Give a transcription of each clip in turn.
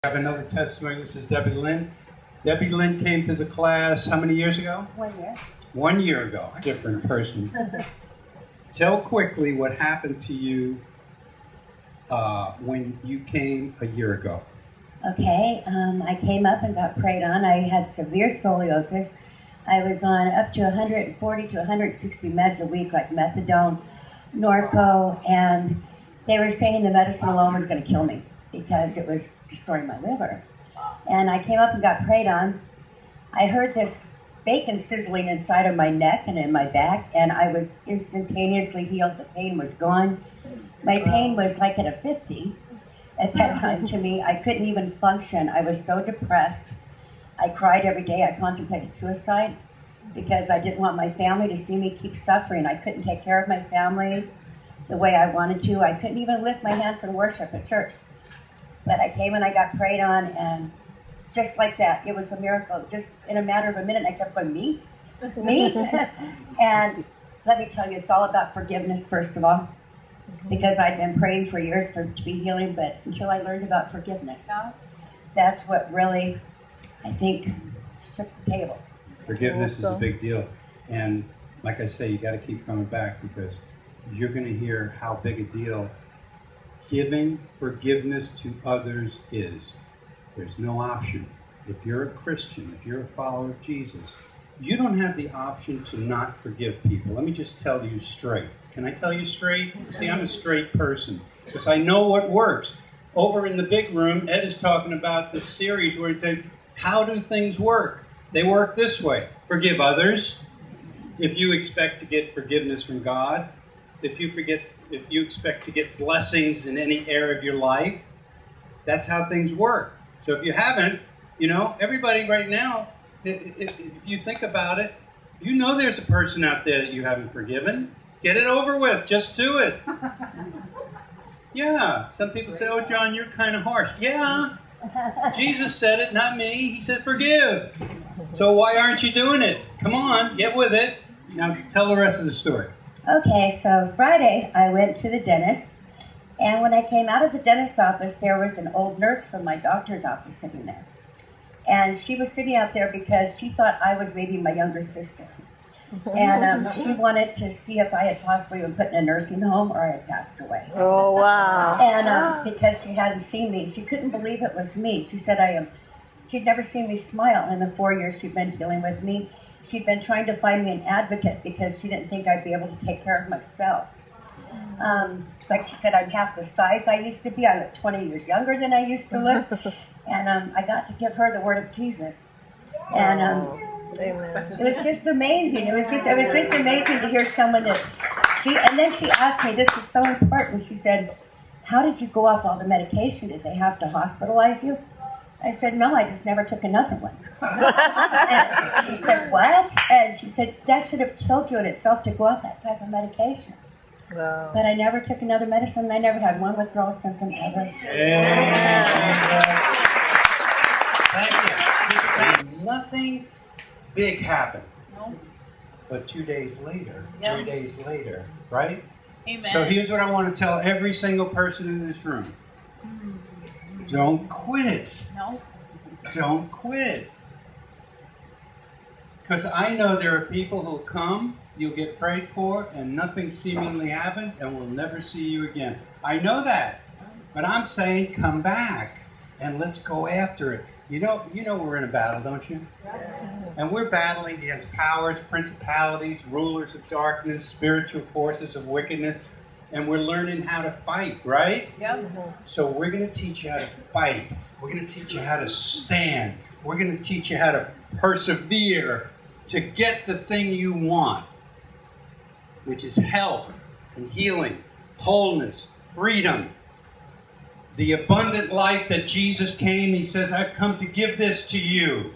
I have another testimony. This is Debbie Lynn. Debbie Lynn came to the class how many years ago? 1 year. 1 year ago. Different person. Tell quickly what happened to you when you came a year ago. Okay, I came up and got prayed on. I had severe scoliosis. I was on up to 140 to 160 meds a week, like methadone, Norco, and they were saying the medicine alone was going to kill me because it was destroying my liver. And I came up and got prayed on. I heard this bacon sizzling inside of my neck and in my back, and I was instantaneously healed. The pain was gone. My pain was like at a 50 at that time to me. I couldn't even function. I was so depressed. I cried every day. I contemplated suicide because I didn't want my family to see me keep suffering. I couldn't take care of my family the way I wanted to. I couldn't even lift my hands in worship at church. But I came and I got prayed on, and just like that, it was a miracle. Just in a matter of a minute, I kept going, me? And let me tell you, it's all about forgiveness, first of all, because I'd been praying for years to be healing, but until I learned about forgiveness, that's what really, I think, shook the tables. Forgiveness is a big deal. And like I say, you got to keep coming back because you're going to hear how big a deal giving forgiveness to others is. There's no option. If you're a Christian, if you're a follower of Jesus, you don't have the option to not forgive people. Let me just tell you straight. Can I tell you straight? See, I'm a straight person because I know what works. Over in the big room, Ed is talking about this series where he said, how do things work? They work this way. Forgive others. If you expect to get forgiveness from God, if you expect to get blessings in any area of your life, that's how things work. So if you haven't, everybody right now, if you think about it, you know there's a person out there that you haven't forgiven. Get it over with. Just do it. Yeah. Some people say, oh, John, you're kind of harsh. Yeah. Jesus said it, not me. He said forgive. So why aren't you doing it? Come on, get with it. Now tell the rest of the story. Okay, so Friday I went to the dentist, and when I came out of the dentist office, there was an old nurse from my doctor's office sitting there. And she was sitting out there because she thought I was maybe my younger sister. And she wanted to see if I had possibly been put in a nursing home or I had passed away. Oh, wow. And because she hadn't seen me, she couldn't believe it was me. She said she'd never seen me smile in the 4 years she'd been dealing with me. She'd been trying to find me an advocate because she didn't think I'd be able to take care of myself. Like she said, I'm half the size I used to be. I look 20 years younger than I used to look. And I got to give her the word of Jesus. And it was just amazing. It was just amazing to hear someone and then she asked me, this is so important. She said, how did you go off all the medication? Did they have to hospitalize you? I said, no, I just never took another one. And she said, what? And she said, that should have killed you in itself to go off that type of medication. Wow. But I never took another medicine, and I never had one withdrawal symptom ever. Thank you. Nothing big happened. No. But 2 days later, Yeah. 3 days later, right? Amen. So here's what I want to tell every single person in this room. Don't quit. No. Don't quit. Because I know there are people who'll come, you'll get prayed for, and nothing seemingly happens, and we'll never see you again. I know that. But I'm saying come back, and let's go after it. You know we're in a battle, don't you? And we're battling against powers, principalities, rulers of darkness, spiritual forces of wickedness, and we're learning how to fight, right? Yep. So we're going to teach you how to fight. We're going to teach you how to stand. We're going to teach you how to persevere to get the thing you want, which is health and healing, wholeness, freedom, the abundant life that Jesus came. He says, I've come to give this to you.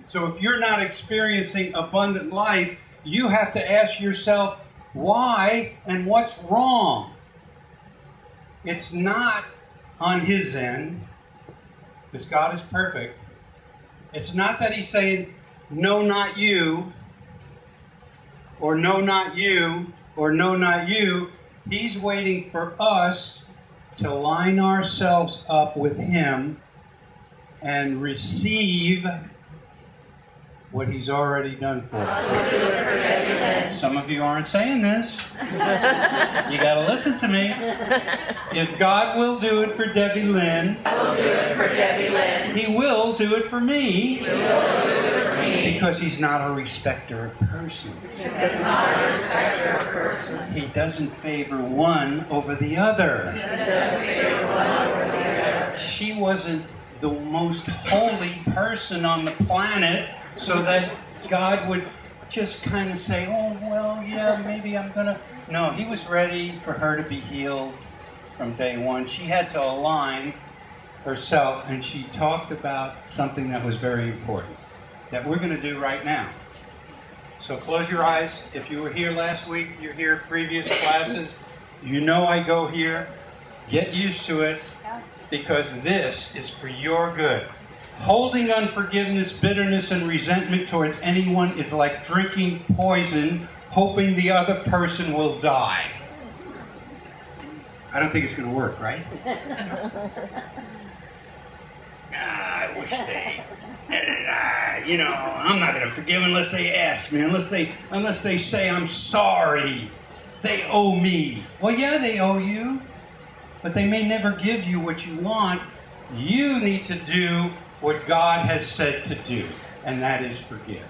So if you're not experiencing abundant life, you have to ask yourself, why and what's wrong? It's not on his end, because God is perfect. It's not that he's saying, no, not you, or no, not you, or no, not you. He's waiting for us to line ourselves up with him and receive what he's already done for you. Some of you aren't saying this. You got to listen to me. If God will do it for Debbie Lynn, He will do it for me. Because He's not a respecter of persons. He doesn't favor one over the other. She wasn't the most holy person on the planet, so that God would just kind of say, oh, well, yeah, maybe I'm going to... No, He was ready for her to be healed from day one. She had to align herself, and she talked about something that was very important, that we're going to do right now. So close your eyes. If you were here last week, you're here previous classes, you know I go here. Get used to it, because this is for your good. Holding unforgiveness, bitterness, and resentment towards anyone is like drinking poison, hoping the other person will die. I don't think it's going to work, right? I wish they... I'm not going to forgive unless they ask me, unless they say I'm sorry. They owe me. Well, yeah, they owe you, but they may never give you what you want. You need to do what God has said to do, and that is forgive.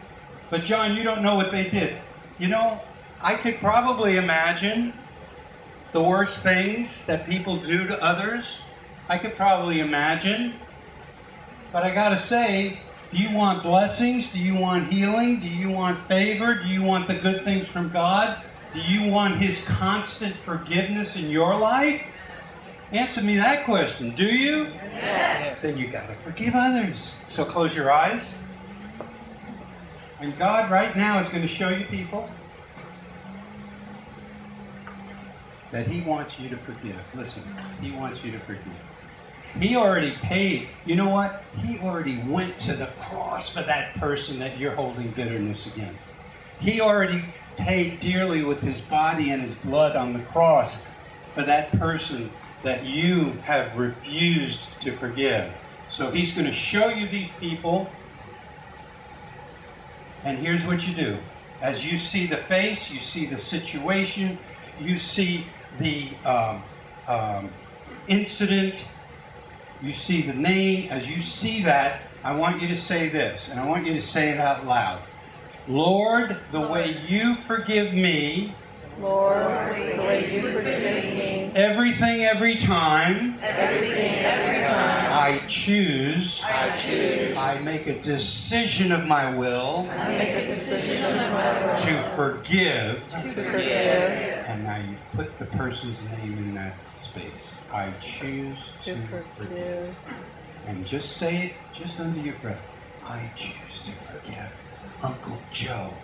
But John, you don't know what they did. I could probably imagine the worst things that people do to others. I could probably imagine. But I gotta say, do you want blessings? Do you want healing? Do you want favor? Do you want the good things from God? Do you want His constant forgiveness in your life? Answer me that question. Do you? Yes. Then you got to forgive others. So close your eyes. And God right now is going to show you people that He wants you to forgive. Listen, He wants you to forgive. He already paid. You know what? He already went to the cross for that person that you're holding bitterness against. He already paid dearly with His body and His blood on the cross for that person that you have refused to forgive. So He's going to show you these people, and here's what you do. As you see the face, you see the situation, you see the incident, you see the name. As you see that, I want you to say this, and I want you to say it out loud. Lord, the way you forgive me, Lord, the way you forgive me, everything, every time, I choose, I make a decision of my will, to forgive, and now you put the person's name in that space. I choose to forgive. And just say it, just under your breath. I choose to forgive Uncle Joe.